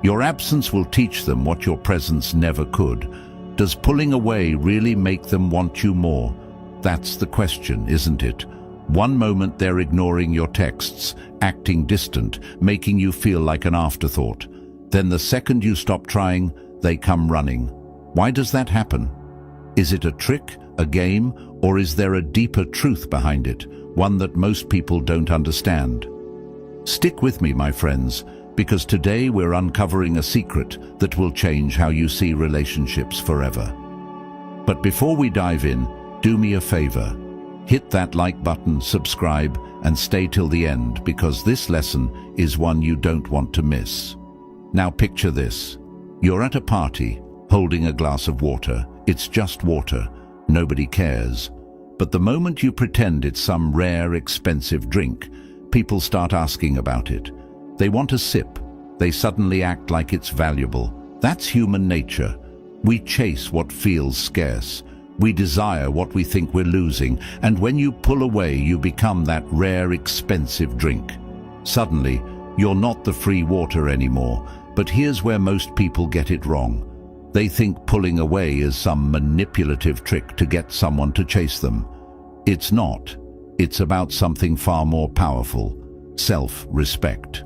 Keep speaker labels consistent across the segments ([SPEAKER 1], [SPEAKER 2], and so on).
[SPEAKER 1] Your absence will teach them what your presence never could. Does pulling away really make them want you more? That's the question, isn't it? One moment they're ignoring your texts, acting distant, making you feel like an afterthought. Then the second you stop trying, they come running. Why does that happen? Is it a trick, a game, or is there a deeper truth behind it, one that most people don't understand? Stick with me, my friends, because today we're uncovering a secret that will change how you see relationships forever. But before we dive in, do me a favor. Hit that like button, subscribe, and stay till the end, because this lesson is one you don't want to miss. Now picture this. You're at a party, holding a glass of water. It's just water. Nobody cares. But the moment you pretend it's some rare, expensive drink, people start asking about it. They want a sip. They suddenly act like it's valuable. That's human nature. We chase what feels scarce. We desire what we think we're losing, and when you pull away, you become that rare, expensive drink. Suddenly, you're not the free water anymore, but here's where most people get it wrong. They think pulling away is some manipulative trick to get someone to chase them. It's not. It's about something far more powerful: self-respect.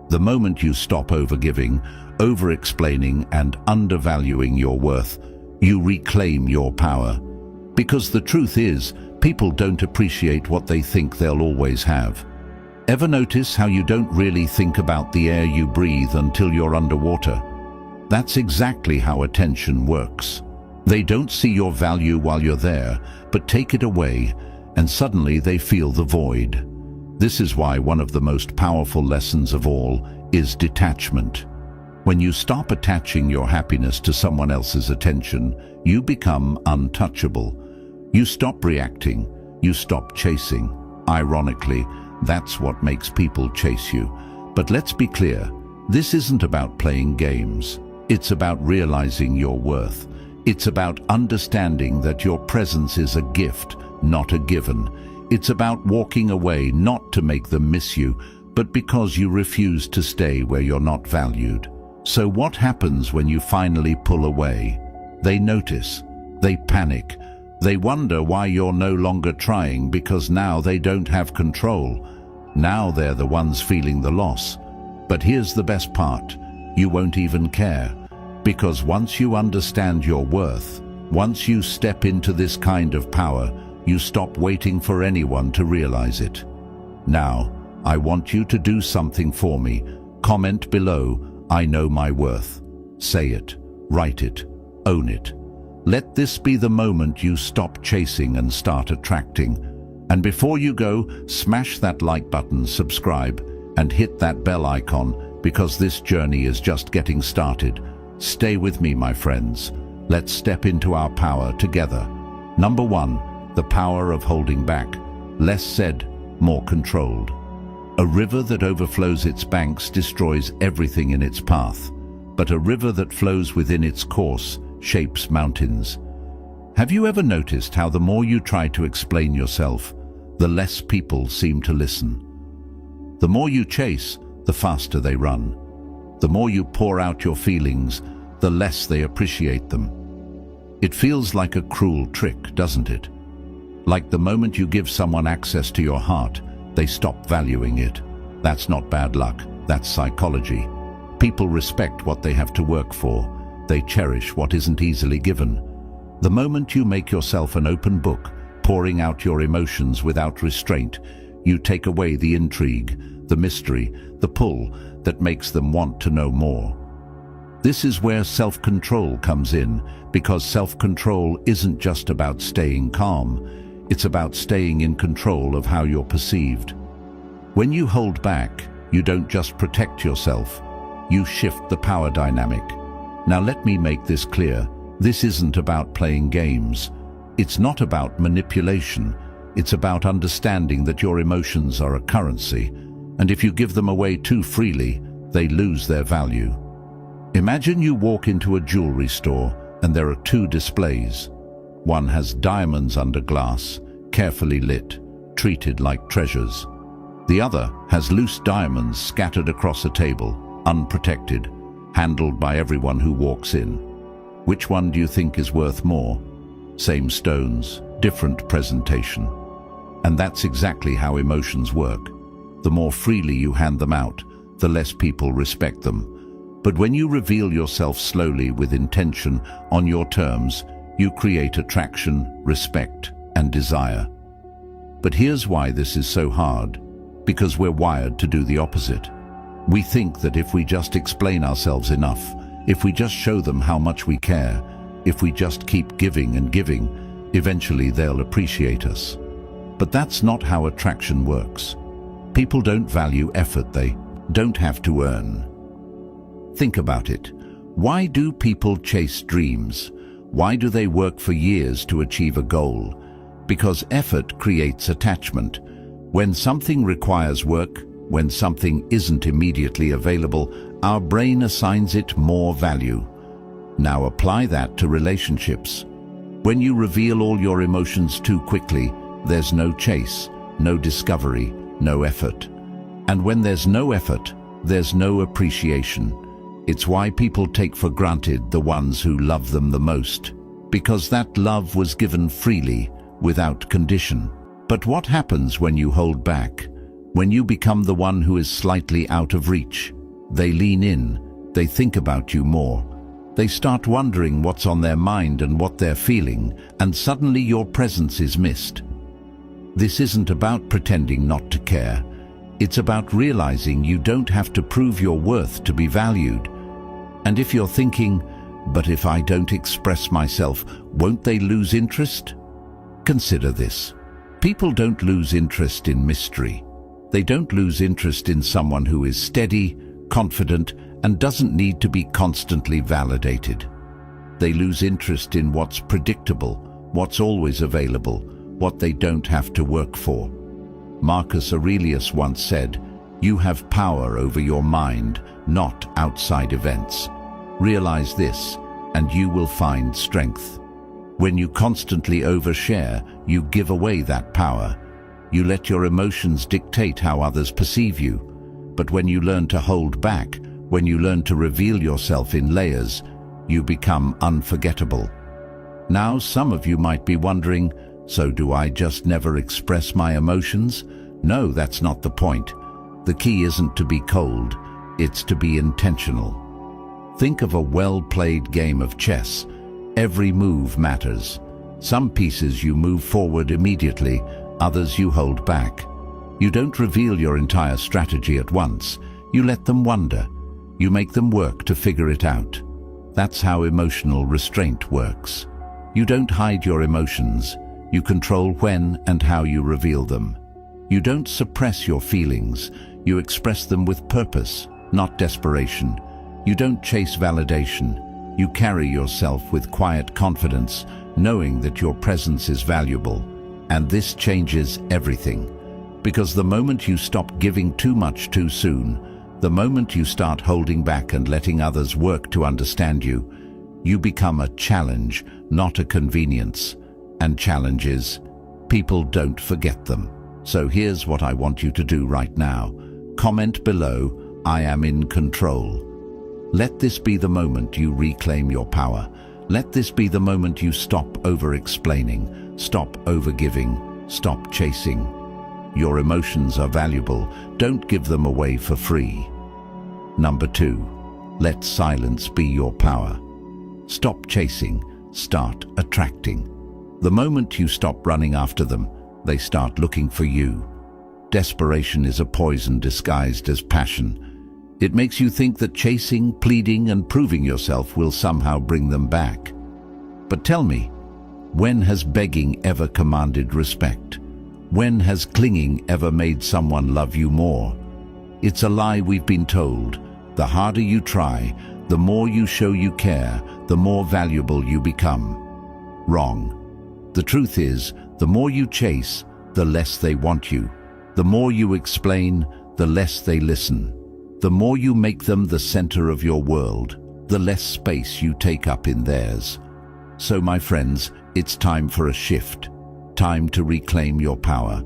[SPEAKER 1] The moment you stop overgiving, over-explaining, and undervaluing your worth, you reclaim your power. Because the truth is, people don't appreciate what they think they'll always have. Ever notice how you don't really think about the air you breathe until you're underwater? That's exactly how attention works. They don't see your value while you're there, but take it away, and suddenly they feel the void. This is why one of the most powerful lessons of all is detachment. When you stop attaching your happiness to someone else's attention, you become untouchable. You stop reacting. You stop chasing. Ironically, that's what makes people chase you. But let's be clear, this isn't about playing games. It's about realizing your worth. It's about understanding that your presence is a gift, not a given. It's about walking away not to make them miss you, but because you refuse to stay where you're not valued. So what happens when you finally pull away? They notice. They panic. They wonder why you're no longer trying, because now they don't have control. Now they're the ones feeling the loss. But here's the best part. You won't even care. Because once you understand your worth, once you step into this kind of power, you stop waiting for anyone to realize it. Now, I want you to do something for me. Comment below, "I know my worth." Say it, write it, own it. Let this be the moment you stop chasing and start attracting. And before you go, smash that like button, subscribe, and hit that bell icon, because this journey is just getting started. Stay with me, my friends. Let's step into our power together. Number 1, the power of holding back. Less said, more controlled. A river that overflows its banks destroys everything in its path, but a river that flows within its course shapes mountains. Have you ever noticed how the more you try to explain yourself, the less people seem to listen? The more you chase, the faster they run. The more you pour out your feelings, the less they appreciate them. It feels like a cruel trick, doesn't it? Like the moment you give someone access to your heart, they stop valuing it. That's not bad luck, that's psychology. People respect what they have to work for. They cherish what isn't easily given. The moment you make yourself an open book, pouring out your emotions without restraint, you take away the intrigue, the mystery, the pull that makes them want to know more. This is where self-control comes in, because self-control isn't just about staying calm. It's about staying in control of how you're perceived. When you hold back, you don't just protect yourself, you shift the power dynamic. Now let me make this clear. This isn't about playing games. It's not about manipulation. It's about understanding that your emotions are a currency, and if you give them away too freely, they lose their value. Imagine you walk into a jewelry store and there are 2 displays. One has diamonds under glass, carefully lit, treated like treasures. The other has loose diamonds scattered across a table, unprotected, handled by everyone who walks in. Which one do you think is worth more? Same stones, different presentation. And that's exactly how emotions work. The more freely you hand them out, the less people respect them. But when you reveal yourself slowly with intention, on your terms, you create attraction, respect, and desire. But here's why this is so hard. Because we're wired to do the opposite. We think that if we just explain ourselves enough, if we just show them how much we care, if we just keep giving and giving, eventually they'll appreciate us. But that's not how attraction works. People don't value effort, they don't have to earn. Think about it. Why do people chase dreams? Why do they work for years to achieve a goal? Because effort creates attachment. When something requires work, when something isn't immediately available, our brain assigns it more value. Now apply that to relationships. When you reveal all your emotions too quickly, there's no chase, no discovery, no effort. And when there's no effort, there's no appreciation. It's why people take for granted the ones who love them the most, because that love was given freely, without condition. But what happens when you hold back? When you become the one who is slightly out of reach? They lean in, they think about you more. They start wondering what's on their mind and what they're feeling, and suddenly your presence is missed. This isn't about pretending not to care. It's about realizing you don't have to prove your worth to be valued. And if you're thinking, but if I don't express myself, won't they lose interest? Consider this. People don't lose interest in mystery. They don't lose interest in someone who is steady, confident, and doesn't need to be constantly validated. They lose interest in what's predictable, what's always available, what they don't have to work for. Marcus Aurelius once said, "You have power over your mind, not outside events. Realize this, and you will find strength." When you constantly overshare, you give away that power. You let your emotions dictate how others perceive you. But when you learn to hold back, when you learn to reveal yourself in layers, you become unforgettable. Now some of you might be wondering, so do I just never express my emotions? No, that's not the point. The key isn't to be cold, it's to be intentional. Think of a well-played game of chess. Every move matters. Some pieces you move forward immediately, others you hold back. You don't reveal your entire strategy at once. You let them wander. You make them work to figure it out. That's how emotional restraint works. You don't hide your emotions. You control when and how you reveal them. You don't suppress your feelings. You express them with purpose, not desperation. You don't chase validation. You carry yourself with quiet confidence, knowing that your presence is valuable. And this changes everything. Because the moment you stop giving too much too soon, the moment you start holding back and letting others work to understand you, you become a challenge, not a convenience. And challenges, people don't forget them. So here's what I want you to do right now. Comment below, "I am in control." Let this be the moment you reclaim your power. Let this be the moment you stop over-explaining, stop over-giving, stop chasing. Your emotions are valuable. Don't give them away for free. Number 2, let silence be your power. Stop chasing, start attracting. The moment you stop running after them, they start looking for you. Desperation is a poison disguised as passion. It makes you think that chasing, pleading, and proving yourself will somehow bring them back. But tell me, when has begging ever commanded respect? When has clinging ever made someone love you more? It's a lie we've been told. The harder you try, the more you show you care, the more valuable you become. Wrong. The truth is, the more you chase, the less they want you. The more you explain, the less they listen. The more you make them the center of your world, the less space you take up in theirs. So my friends, it's time for a shift. Time to reclaim your power.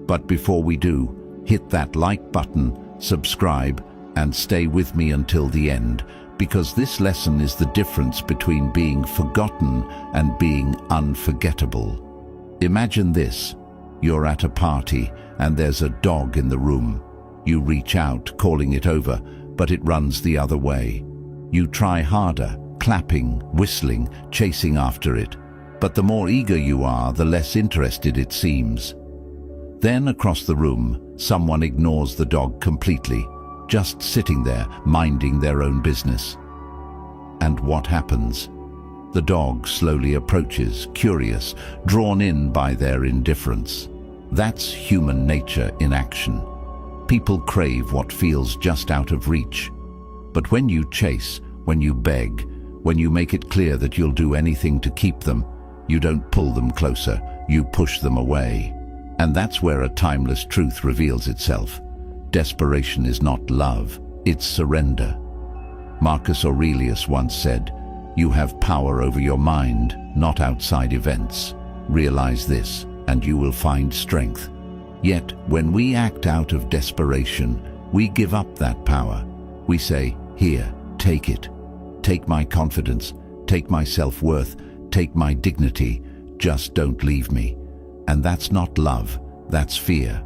[SPEAKER 1] But before we do, hit that like button, subscribe, and stay with me until the end, because this lesson is the difference between being forgotten and being unforgettable. Imagine this. You're at a party and there's a dog in the room. You reach out, calling it over, but it runs the other way. You try harder, clapping, whistling, chasing after it. But the more eager you are, the less interested it seems. Then across the room, someone ignores the dog completely, just sitting there, minding their own business. And what happens? The dog slowly approaches, curious, drawn in by their indifference. That's human nature in action. People crave what feels just out of reach. But when you chase, when you beg, when you make it clear that you'll do anything to keep them, you don't pull them closer, you push them away. And that's where a timeless truth reveals itself. Desperation is not love, it's surrender. Marcus Aurelius once said, "You have power over your mind, not outside events. Realize this, and you will find strength." Yet, when we act out of desperation, we give up that power. We say, "Here, take it. Take my confidence, take my self-worth, take my dignity, just don't leave me." And that's not love, that's fear.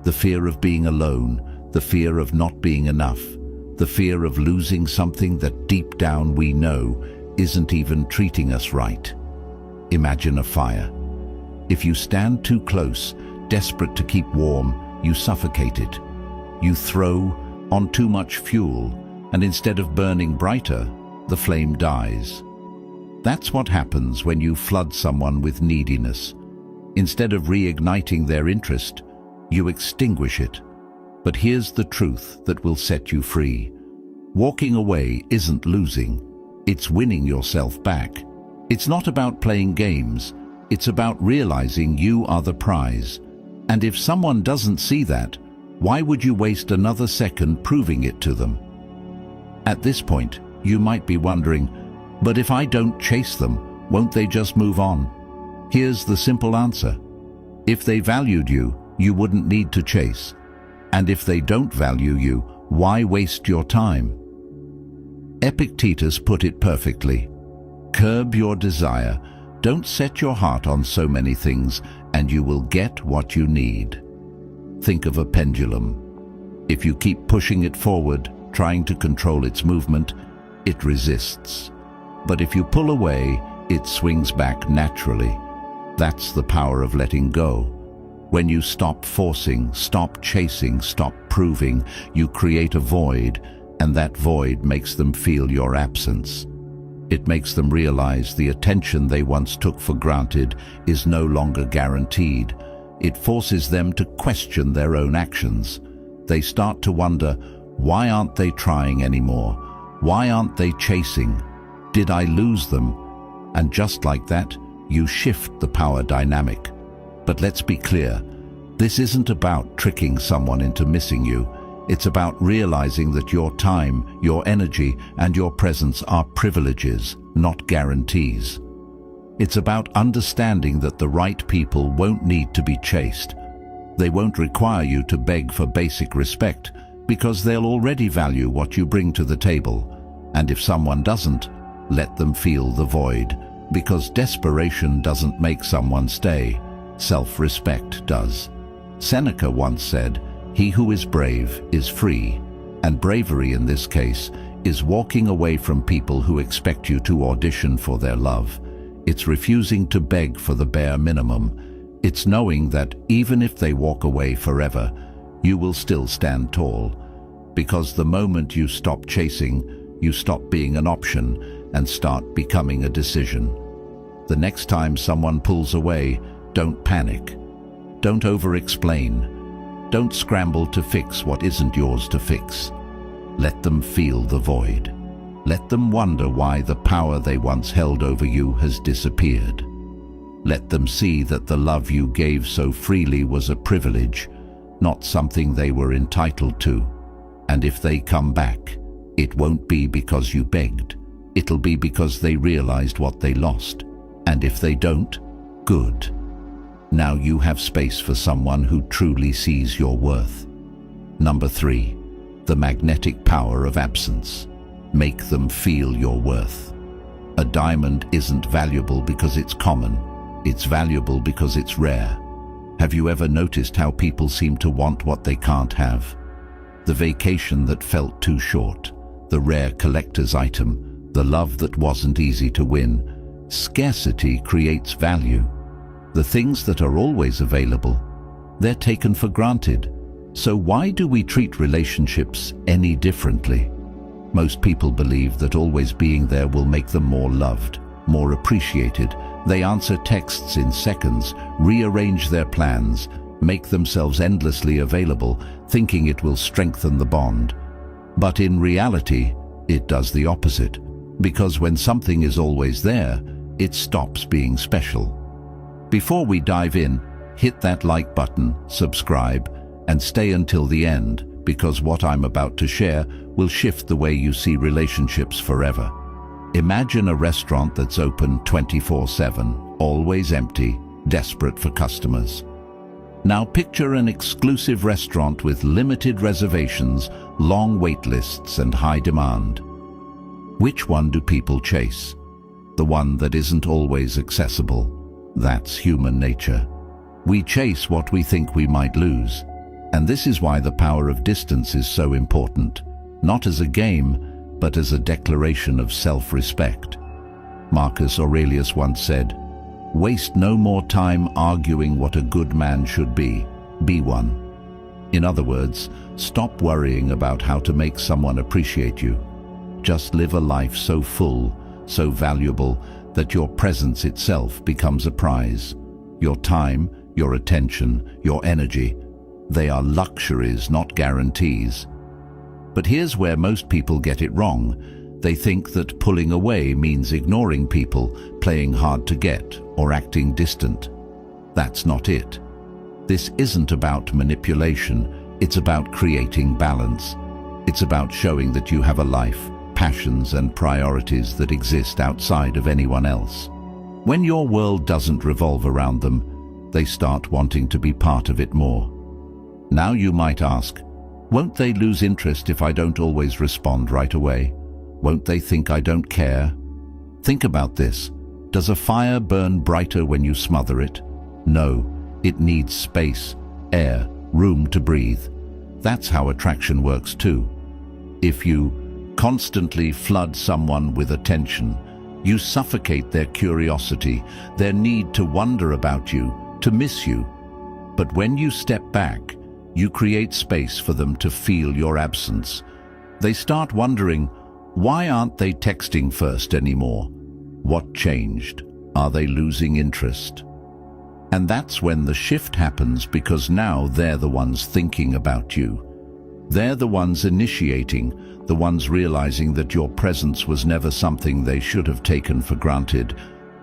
[SPEAKER 1] The fear of being alone, the fear of not being enough, the fear of losing something that deep down we know isn't even treating us right. Imagine a fire. If you stand too close, desperate to keep warm, you suffocate it. You throw on too much fuel, and instead of burning brighter, the flame dies. That's what happens when you flood someone with neediness. Instead of reigniting their interest, you extinguish it. But here's the truth that will set you free. Walking away isn't losing, it's winning yourself back. It's not about playing games, it's about realizing you are the prize. And if someone doesn't see that, why would you waste another second proving it to them? At this point, you might be wondering, but if I don't chase them, won't they just move on? Here's the simple answer. If they valued you, you wouldn't need to chase. And if they don't value you, why waste your time? Epictetus put it perfectly. Curb your desire. Don't set your heart on so many things, and you will get what you need. Think of a pendulum. If you keep pushing it forward, trying to control its movement, it resists. But if you pull away, it swings back naturally. That's the power of letting go. When you stop forcing, stop chasing, stop proving, you create a void, and that void makes them feel your absence. It makes them realize the attention they once took for granted is no longer guaranteed. It forces them to question their own actions. They start to wonder, why aren't they trying anymore? Why aren't they chasing? Did I lose them? And just like that, you shift the power dynamic. But let's be clear, this isn't about tricking someone into missing you. It's about realizing that your time, your energy, and your presence are privileges, not guarantees. It's about understanding that the right people won't need to be chased. They won't require you to beg for basic respect, because they'll already value what you bring to the table. And if someone doesn't, let them feel the void, because desperation doesn't make someone stay. Self-respect does. Seneca once said, "He who is brave is free," and bravery in this case is walking away from people who expect you to audition for their love. It's refusing to beg for the bare minimum. It's knowing that even if they walk away forever, you will still stand tall. Because the moment you stop chasing, you stop being an option and start becoming a decision. The next time someone pulls away, don't panic. Don't over-explain. Don't scramble to fix what isn't yours to fix. Let them feel the void. Let them wonder why the power they once held over you has disappeared. Let them see that the love you gave so freely was a privilege, not something they were entitled to. And if they come back, it won't be because you begged. It'll be because they realized what they lost. And if they don't, good. Now you have space for someone who truly sees your worth. Number 3, the magnetic power of absence. Make them feel your worth. A diamond isn't valuable because it's common. It's valuable because it's rare. Have you ever noticed how people seem to want what they can't have? The vacation that felt too short, the rare collector's item, the love that wasn't easy to win. Scarcity creates value. The things that are always available, they're taken for granted. So why do we treat relationships any differently? Most people believe that always being there will make them more loved, more appreciated. They answer texts in seconds, rearrange their plans, make themselves endlessly available, thinking it will strengthen the bond. But in reality, it does the opposite. Because when something is always there, it stops being special. Before we dive in, hit that like button, subscribe, and stay until the end, because what I'm about to share will shift the way you see relationships forever. Imagine a restaurant that's open 24/7, always empty, desperate for customers. Now picture an exclusive restaurant with limited reservations, long wait lists, and high demand. Which one do people chase? The one that isn't always accessible. That's human nature. We chase what we think we might lose. And this is why the power of distance is so important, not as a game, but as a declaration of self-respect. Marcus Aurelius once said, "Waste no more time arguing what a good man should be one." In other words, stop worrying about how to make someone appreciate you. Just live a life so full, so valuable, that your presence itself becomes a prize. Your time, your attention, your energy, they are luxuries, not guarantees. But here's where most people get it wrong. They think that pulling away means ignoring people, playing hard to get, or acting distant. That's not it. This isn't about manipulation, it's about creating balance. It's about showing that you have a life, passions and priorities that exist outside of anyone else. When your world doesn't revolve around them, they start wanting to be part of it more. Now you might ask, won't they lose interest if I don't always respond right away? Won't they think I don't care? Think about this. Does a fire burn brighter when you smother it? No, it needs space, air, room to breathe. That's how attraction works too. If you constantly flood someone with attention, you suffocate their curiosity, their need to wonder about you, to miss you. But when you step back, you create space for them to feel your absence. They start wondering, why aren't they texting first anymore? What changed? Are they losing interest? And that's when the shift happens, because now they're the ones thinking about you. They're the ones initiating, the ones realizing that your presence was never something they should have taken for granted.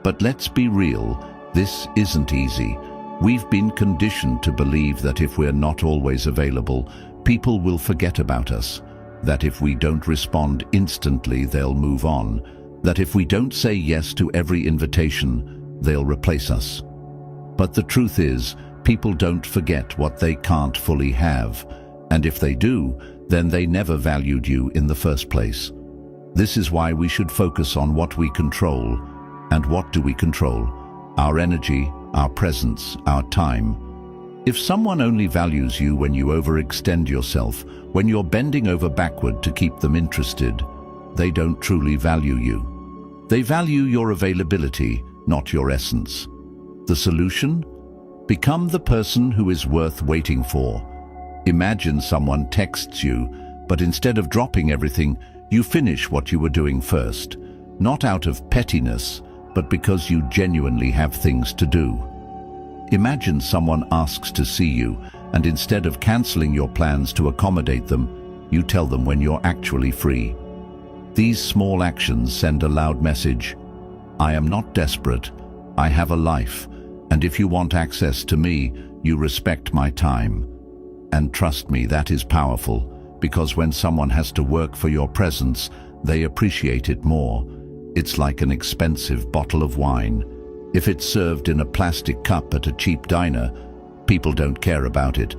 [SPEAKER 1] But let's be real, this isn't easy. We've been conditioned to believe that if we're not always available, people will forget about us. That if we don't respond instantly, they'll move on. That if we don't say yes to every invitation, they'll replace us. But the truth is, people don't forget what they can't fully have. And if they do, then they never valued you in the first place. This is why we should focus on what we control. And what do we control? Our energy, our presence, our time. If someone only values you when you overextend yourself, when you're bending over backward to keep them interested, they don't truly value you. They value your availability, not your essence. The solution? Become the person who is worth waiting for. Imagine someone texts you, but instead of dropping everything, you finish what you were doing first. Not out of pettiness, but because you genuinely have things to do. Imagine someone asks to see you, and instead of canceling your plans to accommodate them, you tell them when you're actually free. These small actions send a loud message. I am not desperate. I have a life, and if you want access to me, you respect my time. And trust me, that is powerful, because when someone has to work for your presence, they appreciate it more. It's like an expensive bottle of wine. If it's served in a plastic cup at a cheap diner, people don't care about it.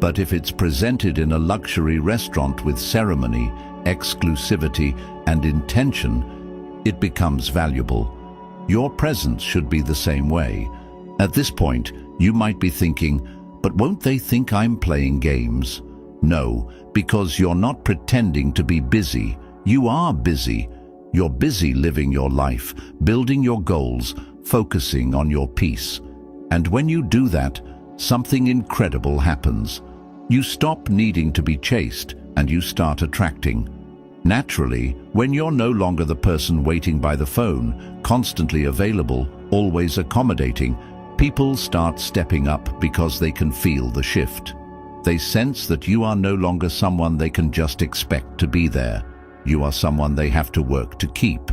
[SPEAKER 1] But if it's presented in a luxury restaurant with ceremony, exclusivity, and intention, it becomes valuable. Your presence should be the same way. At this point, you might be thinking, but won't they think I'm playing games? No, because you're not pretending to be busy. You are busy. You're busy living your life, building your goals, focusing on your peace. And when you do that, something incredible happens. You stop needing to be chased and you start attracting. Naturally, when you're no longer the person waiting by the phone, constantly available, always accommodating, people start stepping up because they can feel the shift. They sense that you are no longer someone they can just expect to be there. You are someone they have to work to keep.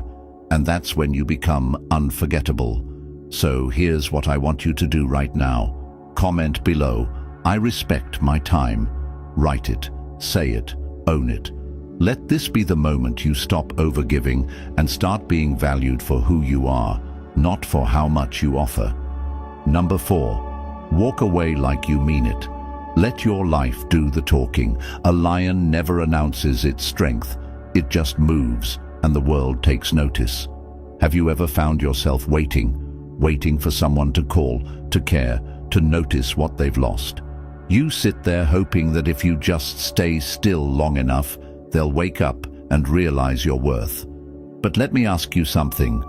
[SPEAKER 1] And that's when you become unforgettable. So here's what I want you to do right now. Comment below, "I respect my time." Write it, say it, own it. Let this be the moment you stop overgiving and start being valued for who you are, not for how much you offer. Number 4, walk away like you mean it. Let your life do the talking. A lion never announces its strength. It just moves, and the world takes notice. Have you ever found yourself waiting for someone to call, to care, to notice what they've lost? You sit there hoping that if you just stay still long enough, they'll wake up and realize your worth. But let me ask you something.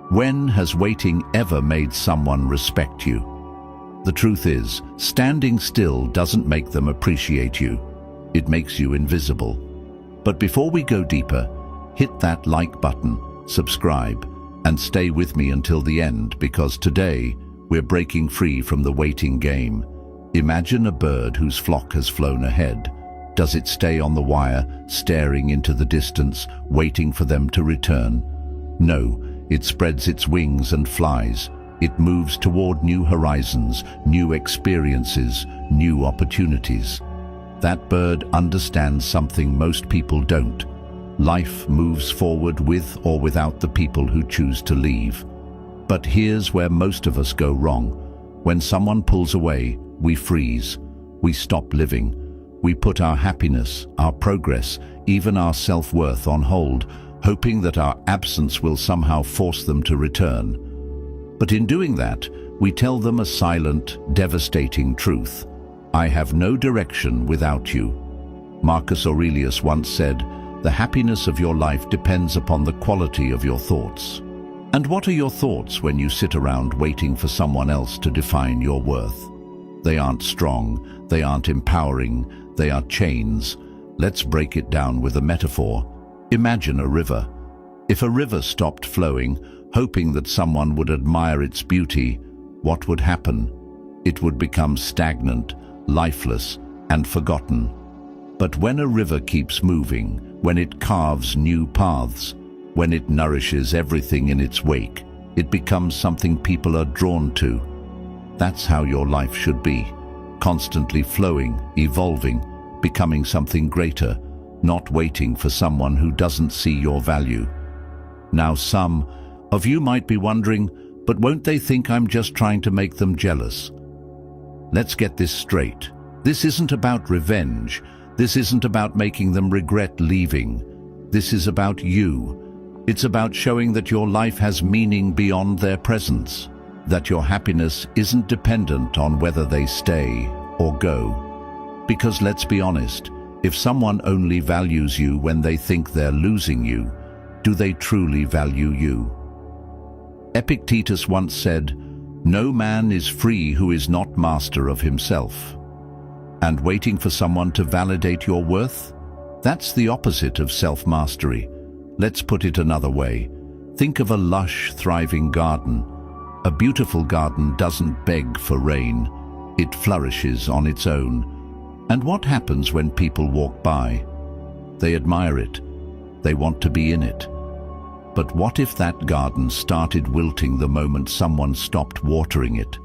[SPEAKER 1] When has waiting ever made someone respect you? The truth is, standing still doesn't make them appreciate you. It makes you invisible. But before we go deeper, hit that like button, subscribe, and stay with me until the end, because today we're breaking free from the waiting game. Imagine a bird whose flock has flown ahead. Does it stay on the wire, staring into the distance, waiting for them to return? No, it spreads its wings and flies. It moves toward new horizons, new experiences, new opportunities. That bird understands something most people don't. Life moves forward with or without the people who choose to leave. But here's where most of us go wrong. When someone pulls away, we freeze. We stop living. We put our happiness, our progress, even our self-worth on hold, hoping that our absence will somehow force them to return. But in doing that, we tell them a silent, devastating truth. I have no direction without you. Marcus Aurelius once said, "The happiness of your life depends upon the quality of your thoughts." And what are your thoughts when you sit around waiting for someone else to define your worth? They aren't strong, they aren't empowering, they are chains. Let's break it down with a metaphor. Imagine a river. If a river stopped flowing, hoping that someone would admire its beauty, what would happen? It would become stagnant, lifeless, and forgotten. But when a river keeps moving, when it carves new paths, when it nourishes everything in its wake, it becomes something people are drawn to. That's how your life should be, constantly flowing, evolving, becoming something greater, not waiting for someone who doesn't see your value. Now some of you might be wondering, but won't they think I'm just trying to make them jealous? Let's get this straight. This isn't about revenge. This isn't about making them regret leaving. This is about you. It's about showing that your life has meaning beyond their presence, that your happiness isn't dependent on whether they stay or go. Because let's be honest, if someone only values you when they think they're losing you, do they truly value you? Epictetus once said, "No man is free who is not master of himself." And waiting for someone to validate your worth? That's the opposite of self-mastery. Let's put it another way. Think of a lush, thriving garden. A beautiful garden doesn't beg for rain. It flourishes on its own. And what happens when people walk by? They admire it. They want to be in it. But what if that garden started wilting the moment someone stopped watering it?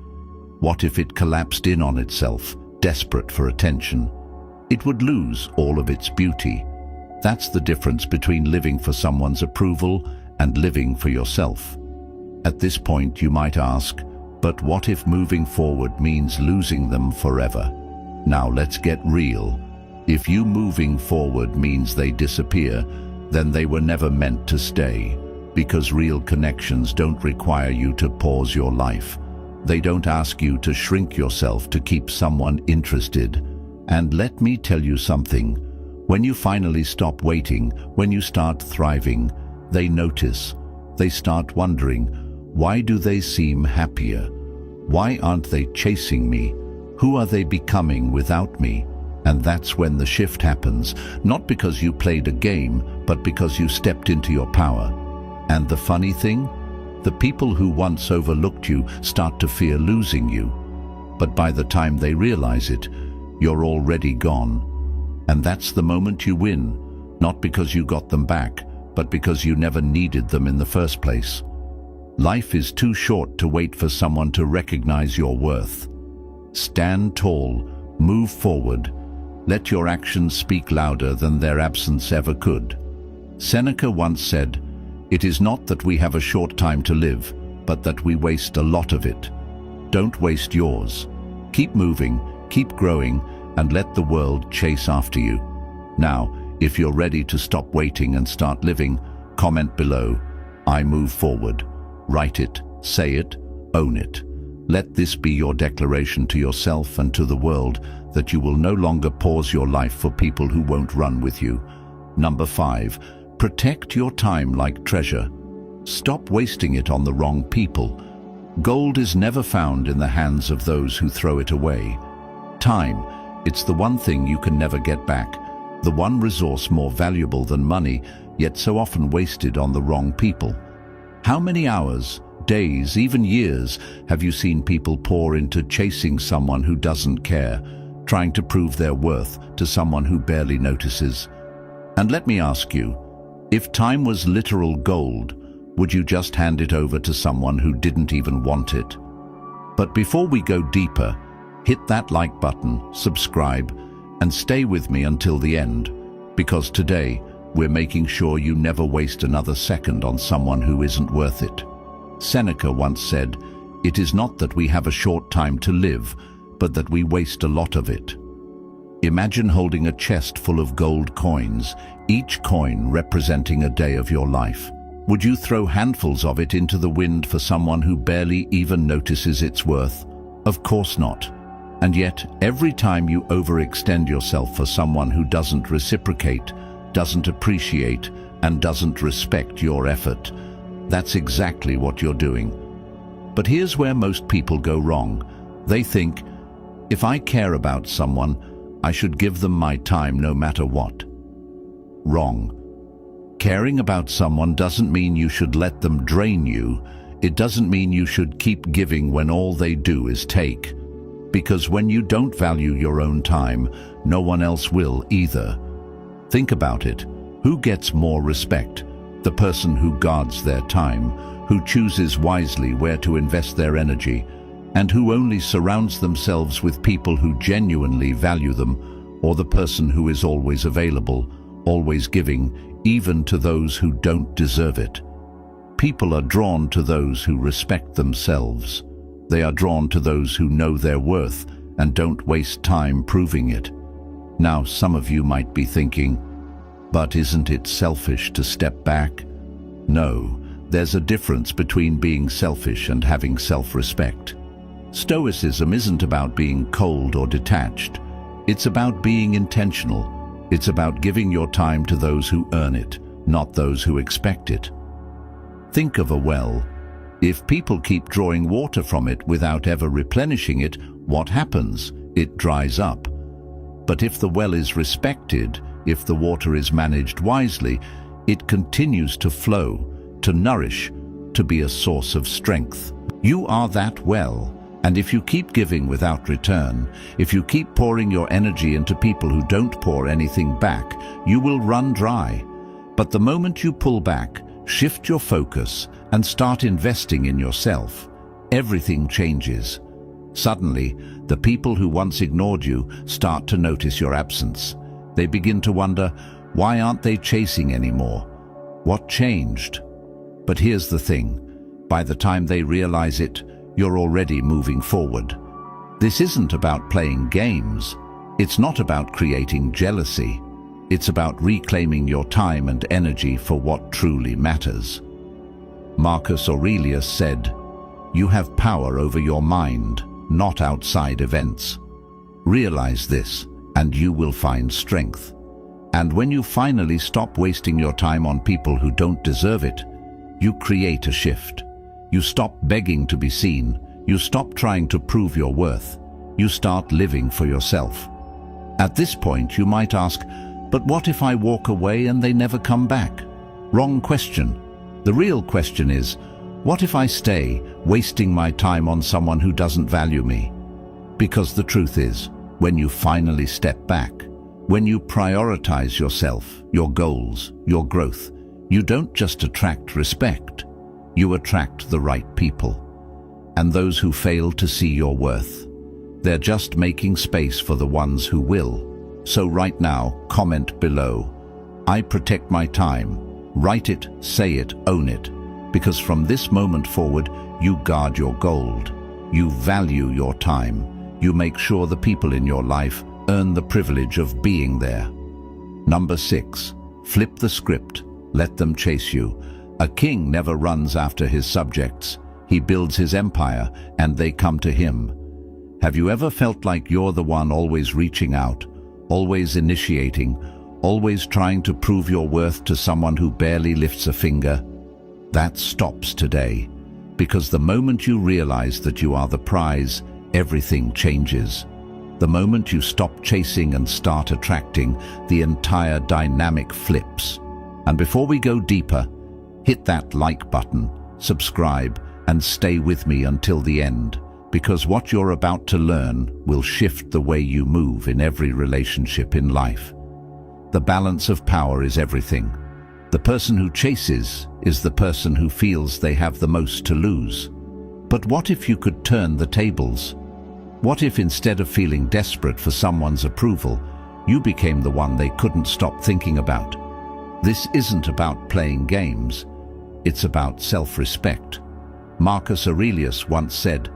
[SPEAKER 1] What if it collapsed in on itself, desperate for attention? It would lose all of its beauty. That's the difference between living for someone's approval and living for yourself. At this point, you might ask, but what if moving forward means losing them forever? Now let's get real. If you moving forward means they disappear, then they were never meant to stay, because real connections don't require you to pause your life. They don't ask you to shrink yourself to keep someone interested. And let me tell you something. When you finally stop waiting, when you start thriving, they notice. They start wondering, why do they seem happier? Why aren't they chasing me? Who are they becoming without me? And that's when the shift happens, not because you played a game, but because you stepped into your power. And the funny thing? The people who once overlooked you start to fear losing you. But by the time they realize it, you're already gone. And that's the moment you win, not because you got them back, but because you never needed them in the first place. Life is too short to wait for someone to recognize your worth. Stand tall, move forward. Let your actions speak louder than their absence ever could. Seneca once said, "It is not that we have a short time to live, but that we waste a lot of it." Don't waste yours. Keep moving, keep growing, and let the world chase after you. Now, if you're ready to stop waiting and start living, comment below, "I move forward." Write it, say it, own it. Let this be your declaration to yourself and to the world that you will no longer pause your life for people who won't run with you. Number 5, protect your time like treasure. Stop wasting it on the wrong people. Gold is never found in the hands of those who throw it away. Time, it's the one thing you can never get back, the one resource more valuable than money, yet so often wasted on the wrong people. How many hours, days, even years have you seen people pour into chasing someone who doesn't care, trying to prove their worth to someone who barely notices? And let me ask you, if time was literal gold, would you just hand it over to someone who didn't even want it? But before we go deeper, hit that like button, subscribe, and stay with me until the end, because today we're making sure you never waste another second on someone who isn't worth it. Seneca once said, "It is not that we have a short time to live, but that we waste a lot of it." Imagine holding a chest full of gold coins, each coin representing a day of your life. Would you throw handfuls of it into the wind for someone who barely even notices its worth? Of course not. And yet, every time you overextend yourself for someone who doesn't reciprocate, doesn't appreciate, and doesn't respect your effort, that's exactly what you're doing. But here's where most people go wrong. They think, if I care about someone, I should give them my time no matter what. Wrong. Caring about someone doesn't mean you should let them drain you. It doesn't mean you should keep giving when all they do is take. Because when you don't value your own time, no one else will either. Think about it. Who gets more respect? The person who guards their time, who chooses wisely where to invest their energy, and who only surrounds themselves with people who genuinely value them, or the person who is always available, always giving, even to those who don't deserve it. People are drawn to those who respect themselves. They are drawn to those who know their worth and don't waste time proving it. Now, some of you might be thinking, but isn't it selfish to step back? No, there's a difference between being selfish and having self-respect. Stoicism isn't about being cold or detached. It's about being intentional. It's about giving your time to those who earn it, not those who expect it. Think of a well. If people keep drawing water from it without ever replenishing it, what happens? It dries up. But if the well is respected, if the water is managed wisely, it continues to flow, to nourish, to be a source of strength. You are that well, and if you keep giving without return, if you keep pouring your energy into people who don't pour anything back, you will run dry. But the moment you pull back, shift your focus, and start investing in yourself, everything changes. Suddenly, the people who once ignored you start to notice your absence. They begin to wonder, why aren't they chasing anymore? What changed? But here's the thing. By the time they realize it, you're already moving forward. This isn't about playing games. It's not about creating jealousy. It's about reclaiming your time and energy for what truly matters. Marcus Aurelius said, "You have power over your mind, not outside events." Realize this, and you will find strength. And when you finally stop wasting your time on people who don't deserve it, you create a shift. You stop begging to be seen. You stop trying to prove your worth. You start living for yourself. At this point, you might ask, but what if I walk away and they never come back? Wrong question. The real question is, what if I stay, wasting my time on someone who doesn't value me? Because the truth is, when you finally step back, when you prioritize yourself, your goals, your growth, you don't just attract respect, you attract the right people. And those who fail to see your worth, they're just making space for the ones who will. So right now, comment below, "I protect my time." Write it, say it, own it. Because from this moment forward, you guard your gold. You value your time. You make sure the people in your life earn the privilege of being there. Number 6, flip the script. Let them chase you. A king never runs after his subjects. He builds his empire, and they come to him. Have you ever felt like you're the one always reaching out, always initiating, always trying to prove your worth to someone who barely lifts a finger? That stops today, because the moment you realize that you are the prize, everything changes. The moment you stop chasing and start attracting, the entire dynamic flips. And before we go deeper, hit that like button, subscribe, and stay with me until the end, because what you're about to learn will shift the way you move in every relationship in life. The balance of power is everything. The person who chases is the person who feels they have the most to lose. But what if you could turn the tables? What if instead of feeling desperate for someone's approval, you became the one they couldn't stop thinking about? This isn't about playing games. It's about self-respect. Marcus Aurelius once said,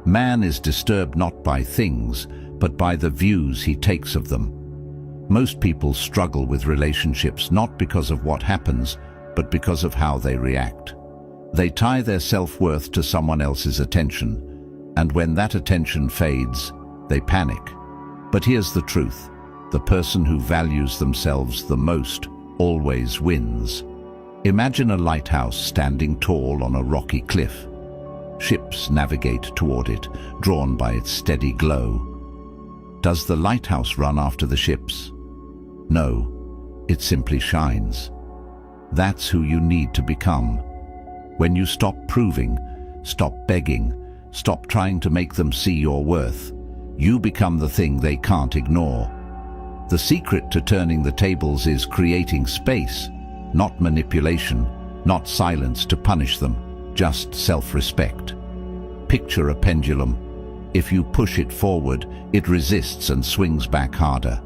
[SPEAKER 1] "Man is disturbed not by things, but by the views he takes of them." Most people struggle with relationships not because of what happens, but because of how they react. They tie their self-worth to someone else's attention, and when that attention fades, they panic. But here's the truth. The person who values themselves the most always wins. Imagine a lighthouse standing tall on a rocky cliff. Ships navigate toward it, drawn by its steady glow. Does the lighthouse run after the ships? No, it simply shines. That's who you need to become. When you stop proving, stop begging, stop trying to make them see your worth, you become the thing they can't ignore. The secret to turning the tables is creating space, not manipulation, not silence to punish them, just self-respect. Picture a pendulum. If you push it forward, it resists and swings back harder.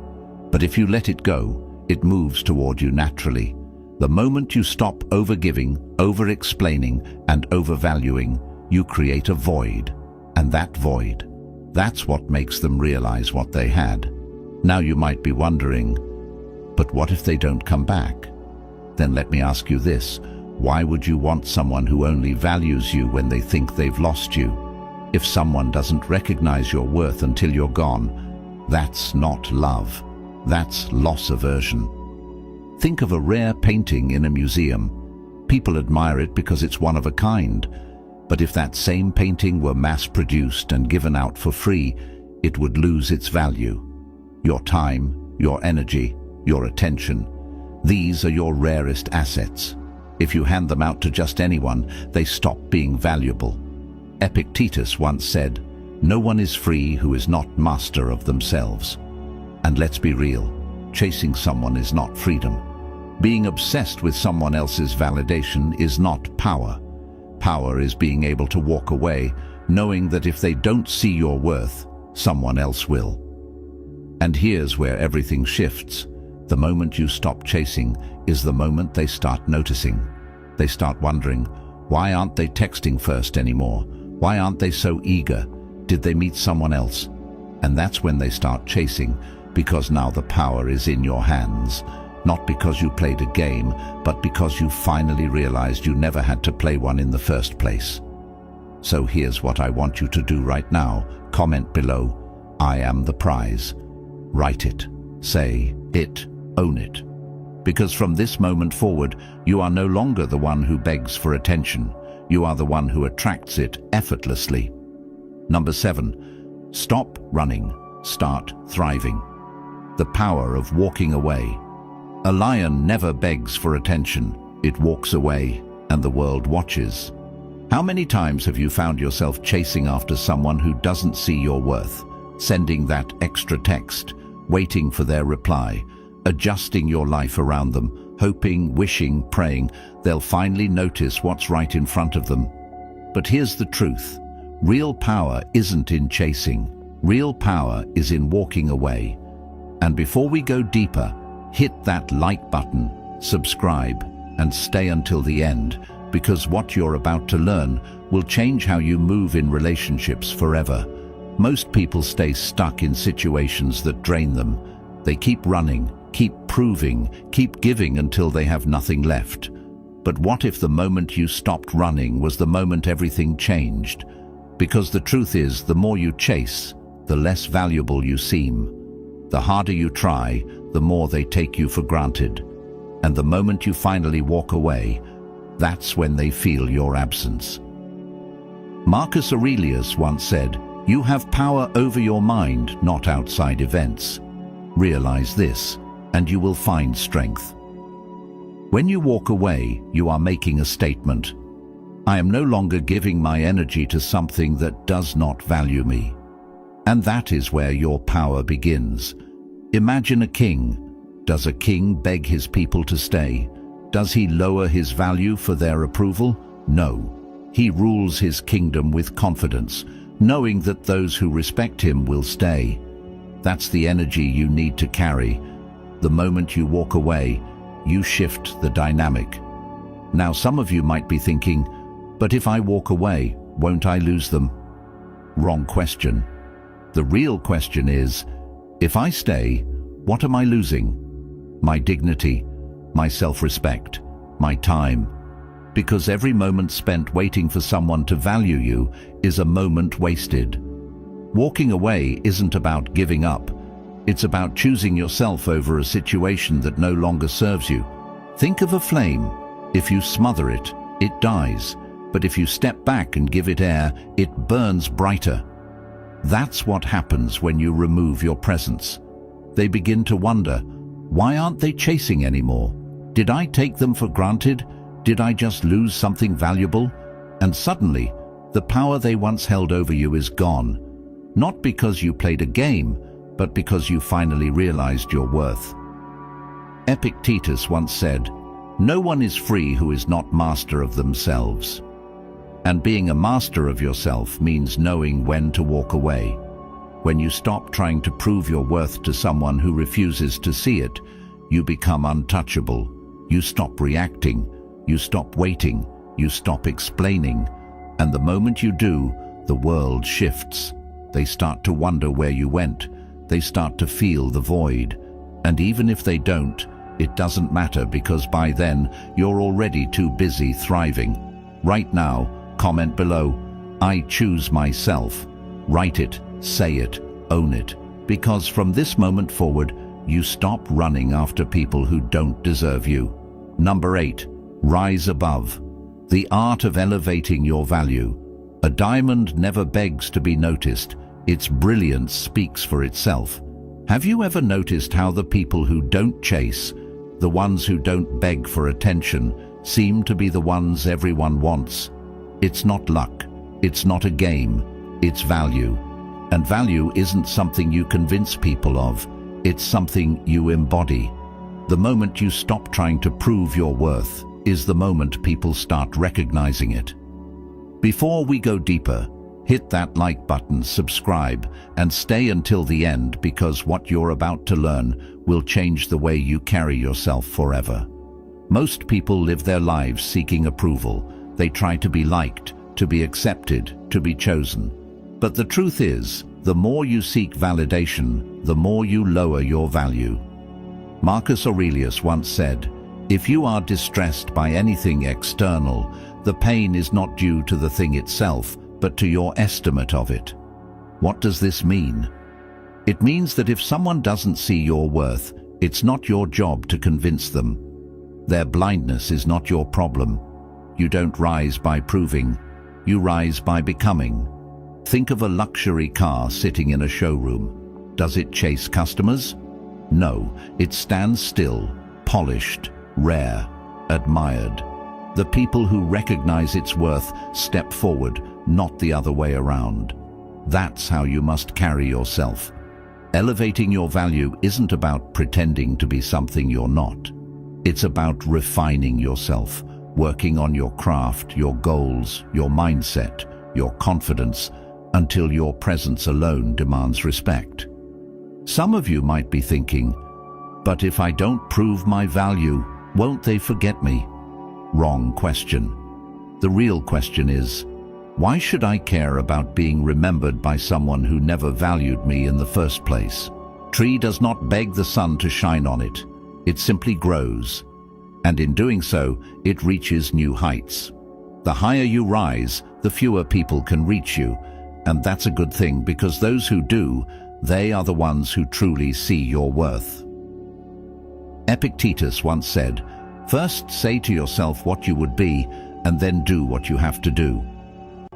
[SPEAKER 1] But if you let it go, it moves toward you naturally. The moment you stop overgiving, over-explaining, and overvaluing, you create a void. And that void, that's what makes them realize what they had. Now you might be wondering, but what if they don't come back? Then let me ask you this. Why would you want someone who only values you when they think they've lost you? If someone doesn't recognize your worth until you're gone, that's not love. That's loss aversion. Think of a rare painting in a museum. People admire it because it's one of a kind. But if that same painting were mass-produced and given out for free, it would lose its value. Your time, your energy, your attention, these are your rarest assets. If you hand them out to just anyone, they stop being valuable. Epictetus once said, "No one is free who is not master of themselves." And let's be real, chasing someone is not freedom. Being obsessed with someone else's validation is not power. Power is being able to walk away, knowing that if they don't see your worth, someone else will. And here's where everything shifts. The moment you stop chasing is the moment they start noticing. They start wondering, why aren't they texting first anymore? Why aren't they so eager? Did they meet someone else? And that's when they start chasing, Because now the power is in your hands. Not because you played a game, but because you finally realized you never had to play one in the first place. So here's what I want you to do right now. Comment below, "I am the prize." Write it, say it, own it. Because from this moment forward, you are no longer the one who begs for attention. You are the one who attracts it effortlessly. Number 7, stop running, start thriving. The power of walking away. A lion never begs for attention. It walks away, and the world watches. How many times have you found yourself chasing after someone who doesn't see your worth, sending that extra text, waiting for their reply, adjusting your life around them, hoping, wishing, praying they'll finally notice what's right in front of them? But here's the truth. Real power isn't in chasing. Real power is in walking away. And before we go deeper, hit that like button, subscribe, and stay until the end, because what you're about to learn will change how you move in relationships forever. Most people stay stuck in situations that drain them. They keep running, keep proving, keep giving until they have nothing left. But what if the moment you stopped running was the moment everything changed? Because the truth is, the more you chase, the less valuable you seem. The harder you try, the more they take you for granted. And the moment you finally walk away, that's when they feel your absence. Marcus Aurelius once said, "You have power over your mind, not outside events." Realize this, and you will find strength. When you walk away, you are making a statement. I am no longer giving my energy to something that does not value me. And that is where your power begins. Imagine a king. Does a king beg his people to stay? Does he lower his value for their approval? No. He rules his kingdom with confidence, knowing that those who respect him will stay. That's the energy you need to carry. The moment you walk away, you shift the dynamic. Now some of you might be thinking, but if I walk away, won't I lose them? Wrong question. The real question is, if I stay, what am I losing? My dignity, my self-respect, my time. Because every moment spent waiting for someone to value you is a moment wasted. Walking away isn't about giving up. It's about choosing yourself over a situation that no longer serves you. Think of a flame. If you smother it, it dies. But if you step back and give it air, it burns brighter. That's what happens when you remove your presence. They begin to wonder, why aren't they chasing anymore? Did I take them for granted? Did I just lose something valuable? And suddenly, the power they once held over you is gone. Not because you played a game, but because you finally realized your worth. Epictetus once said, "No one is free who is not master of themselves." And being a master of yourself means knowing when to walk away. When you stop trying to prove your worth to someone who refuses to see it, you become untouchable. You stop reacting, you stop waiting, you stop explaining. And the moment you do, the world shifts. They start to wonder where you went. They start to feel the void. And even if they don't, it doesn't matter, because by then you're already too busy thriving. Right now, comment below, "I choose myself." Write it, say it, own it. Because from this moment forward, you stop running after people who don't deserve you. Number 8, rise above. The art of elevating your value. A diamond never begs to be noticed. Its brilliance speaks for itself. Have you ever noticed how the people who don't chase, the ones who don't beg for attention, seem to be the ones everyone wants? It's not luck. It's not a game. It's value. And value isn't something you convince people of. It's something you embody. The moment you stop trying to prove your worth is the moment people start recognizing it. Before we go deeper, hit that like button, subscribe, and stay until the end, because what you're about to learn will change the way you carry yourself forever. Most people live their lives seeking approval. They try to be liked, to be accepted, to be chosen. But the truth is, The more you seek validation, the more you lower your value. Marcus Aurelius once said, "If you are distressed by anything external, the pain is not due to the thing itself, but to your estimate of it." What does this mean? It means that if someone doesn't see your worth, it's not your job to convince them. Their blindness is not your problem. You don't rise by proving, you rise by becoming. Think of a luxury car sitting in a showroom. Does it chase customers? No, it stands still, polished, rare, admired. The people who recognize its worth step forward, not the other way around. That's how you must carry yourself. Elevating your value isn't about pretending to be something you're not. It's about refining yourself, working on your craft, your goals, your mindset, your confidence, until your presence alone demands respect. Some of you might be thinking, "But if I don't prove my value, won't they forget me?" Wrong question. The real question is, why should I care about being remembered by someone who never valued me in the first place? Tree does not beg the sun to shine on it. It simply grows. And in doing so, it reaches new heights. The higher you rise, the fewer people can reach you. And that's a good thing, because those who do, they are the ones who truly see your worth. Epictetus once said, "First say to yourself what you would be, and then do what you have to do."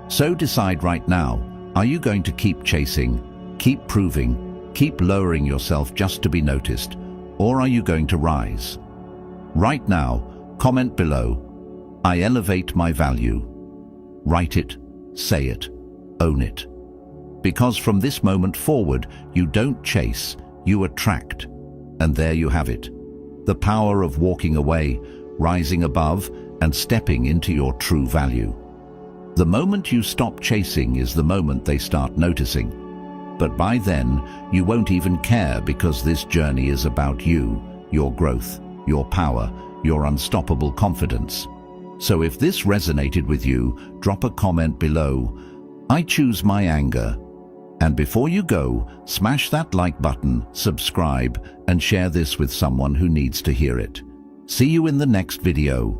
[SPEAKER 1] So decide right now, are you going to keep chasing, keep proving, keep lowering yourself just to be noticed, or are you going to rise? Right now, comment below, "I elevate my value." Write it, say it, own it. Because from this moment forward, you don't chase, you attract. And there you have it. The power of walking away, rising above, and stepping into your true value. The moment you stop chasing is the moment they start noticing. But by then, you won't even care, because this journey is about you, your growth, your power, your unstoppable confidence. So if this resonated with you, drop a comment below. I choose my anger. And before you go, smash that like button, subscribe, and share this with someone who needs to hear it. See you in the next video.